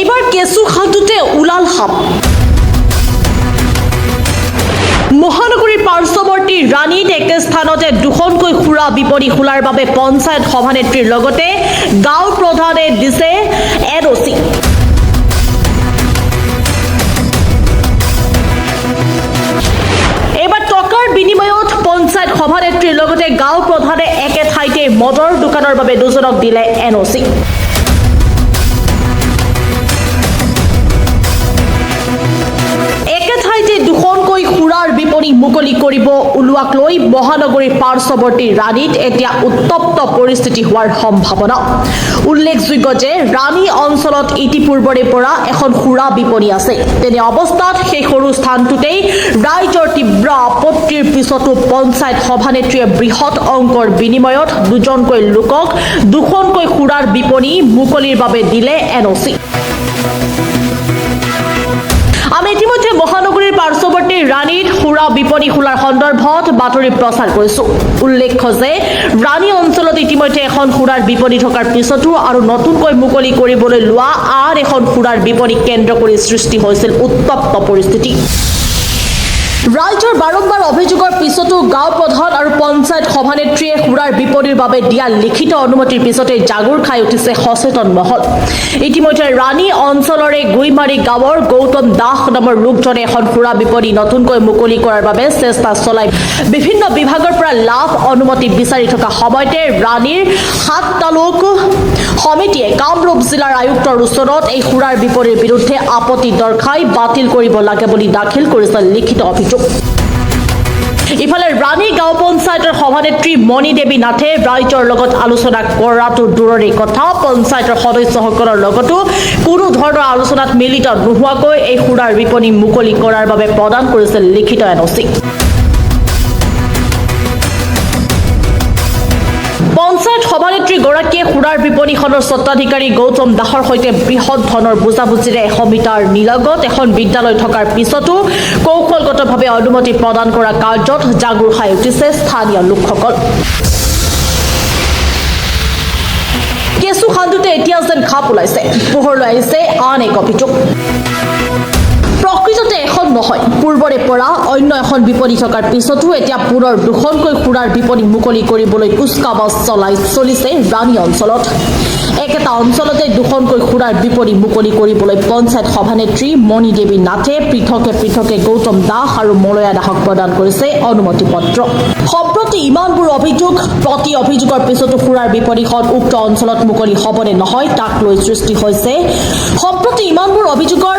এইবাৰ কেঁচুখাটুতে ওলাল সাপ। মহানগৰীৰ পাৰ্শ্বৱৰ্তী ৰাণীত একে স্থানতে দুখনকৈ খুৰা বিপণী খোলাৰ বাবে পঞ্চায়ত সভানেত্ৰীৰ লগতে গাঁৱৰ প্ৰধানে দিছে এনঅ'চি। এইবাৰ টকাৰ বিনিময়ত পঞ্চায়ত সভানেত্ৰীৰ লগতে গাঁৱৰ প্ৰধানে একে ঠাইতে মদৰ দোকানৰ বাবে দুজনক দিলে এনঅ'চি। দুখনকৈ খুৰাৰ বিপণী মুকলি কৰিব ওলোৱাক লৈ মহানগৰীৰ পাৰ্শ্বৱৰ্তী ৰাণীত এতিয়া উত্তপ্ত পৰিস্থিতি হোৱাৰ সম্ভাৱনা। উল্লেখযোগ্য যে ৰাণী অঞ্চলত ইতিপূৰ্বৰে পৰা এখন খুৰা বিপণী আছে। তেনে অৱস্থাত সেই সৰু স্থানটোতেই ৰাইজৰ তীব্ৰ আপত্তিৰ পিছতো পঞ্চায়ত সভানেত্ৰীয়ে বৃহৎ অংকৰ বিনিময়ত দুজনকৈ লোকক দুখনকৈ খুৰাৰ বিপণী মুকলিৰ বাবে দিলে এনঅ'চি। আমি ইতিমধ্যে মহানগৰীৰ পাৰ্শ্বৱৰ্তী ৰাণীত খুৰা বিপণী খোলাৰ সন্দৰ্ভত বাতৰি প্ৰচাৰ কৰিছো। উল্লেখ্য যে ৰাণী অঞ্চলত ইতিমধ্যে এখন খুৰাৰ বিপণী থকাৰ পিছতো আৰু নতুনকৈ মুকলি কৰিবলৈ লোৱা আন এখন খুৰাৰ বিপণী কেন্দ্ৰ কৰি সৃষ্টি হৈছিল উত্তপ্ত পৰিস্থিতি। ৰাইজৰ বাৰম্বাৰ অভিযোগৰ পিছতো গাঁও প্ৰধান আৰু পঞ্চায়ত সভানেত্ৰীয়ে খুৰাৰ বিপণীৰ বাবে দিয়া লিখিত অনুমতিৰ পিছতে জাগুৰ খাই উঠিছে সচেতন মহল। ইতিমধ্যে ৰাণী অঞ্চলৰে গুইমাৰী গাঁৱৰ গৌতম দাস নামৰ লোকজনে এখন খুৰা বিপণী নতুনকৈ মুকলি কৰাৰ বাবে চেষ্টা চলাই বিভিন্ন বিভাগৰ পৰা লাভ অনুমতি বিচাৰি থকা সময়তে ৰাণীৰ ৭ তালুক সমিতিয়ে কামৰূপ জিলাৰ আয়ুক্তৰ ওচৰত এই খুৰাৰ বিপণীৰ বিৰুদ্ধে আপত্তি দৰ্শাই বাতিল কৰিব লাগে বুলি দাখিল কৰিছে লিখিত অভিযোগ। ইফালে ৰাণী গাঁও পঞ্চায়তৰ সভানেত্ৰী মণি দেৱী নাথে ৰাইজৰ লগত আলোচনা কৰাটো দূৰৰে কথা, পঞ্চায়তৰ সদস্যসকলৰ লগতো কোনো ধৰণৰ আলোচনাত মিলিত নোহোৱাকৈ এই খুৰাৰ বিপণী মুকলি কৰাৰ বাবে প্ৰদান কৰিছে লিখিত এনঅ'চি। পঞ্চায়ত সভানেত্ৰী গৰাকীয়ে খুৰাৰ বিপণীখনৰ স্বত্বাধিকাৰী গৌতম দাসৰ সৈতে বৃহৎ ধনৰ বুজাবুজিৰে 100 মিটাৰ নিলগত এখন বিদ্যালয় থকাৰ পিছতো কৌশলগতভাৱে অনুমতি প্ৰদান কৰা কাৰ্যত জাগুৰ খাই উঠিছে স্থানীয় লোকসকল। কেঁচুখাটুতে এতিয়া যেন খাপ ওলাইছে, পোহৰলৈ আহিছে আন এক অভিযোগ। প্ৰকৃততে এখন নহয়, পূৰ্বৰে পৰা অন্য এখন বিপণী থকাৰ পিছতো এতিয়া পুনৰ দুখনকৈ খুৰাৰ বিপণী মুকলি কৰিবলৈ কুচকাৱাজ চলিছে ৰাণী অঞ্চলত। একেটা অঞ্চলতে দুখনকৈ খুৰাৰ বিপণী মুকলি কৰিবলৈ পঞ্চায়ত সভানেত্ৰী মণি দেৱী নাথে পৃথকে পৃথকে গৌতম দাস আৰু মলয়া দাসক প্ৰদান কৰিছে অনুমতি পত্ৰ। সম্প্ৰতি ইমানবোৰ অভিযোগ, প্ৰতি অভিযোগৰ পিছতো খুৰাৰ বিপণীখন উক্ত অঞ্চলত মুকলি হ'বনে নহয় তাক লৈ সৃষ্টি হৈছে। সম্প্ৰতি ইমানবোৰ অভিযোগৰ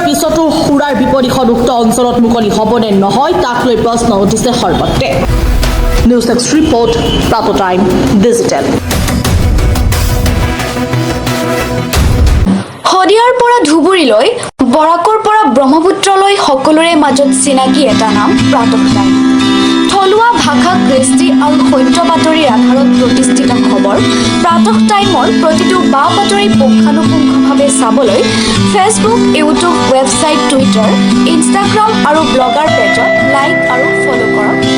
পিছতো খুৰাৰ বিপণীখন উক্ত অঞ্চলত মুকলি হ'বনে নহয় তাক লৈ প্ৰশ্ন উঠিছে সৰ্বত্ৰে। নিউজ ডেস্ক ৰিপৰ্ট, প্ৰাতঃ টাইম ডিজিটেল। শদিয়াৰ পৰা ধুবুৰীলৈ, বৰাকৰ পৰা ব্ৰহ্মপুত্ৰলৈ সকলোৰে মাজত চিনাকি এটা নাম প্ৰাতঃ টাইম। থলুৱা ভাষা, কৃষ্টি আৰু সত্য বাতৰিৰ আধাৰত প্ৰতিষ্ঠিত খবৰ প্ৰাতঃ টাইমৰ প্ৰতিটো বা বাতৰি পুংখানুপুংখভাৱে চাবলৈ Facebook, YouTube, website, Twitter, Instagram আৰু ব্লগাৰ পেজত লাইক আৰু ফ'ল' কৰক।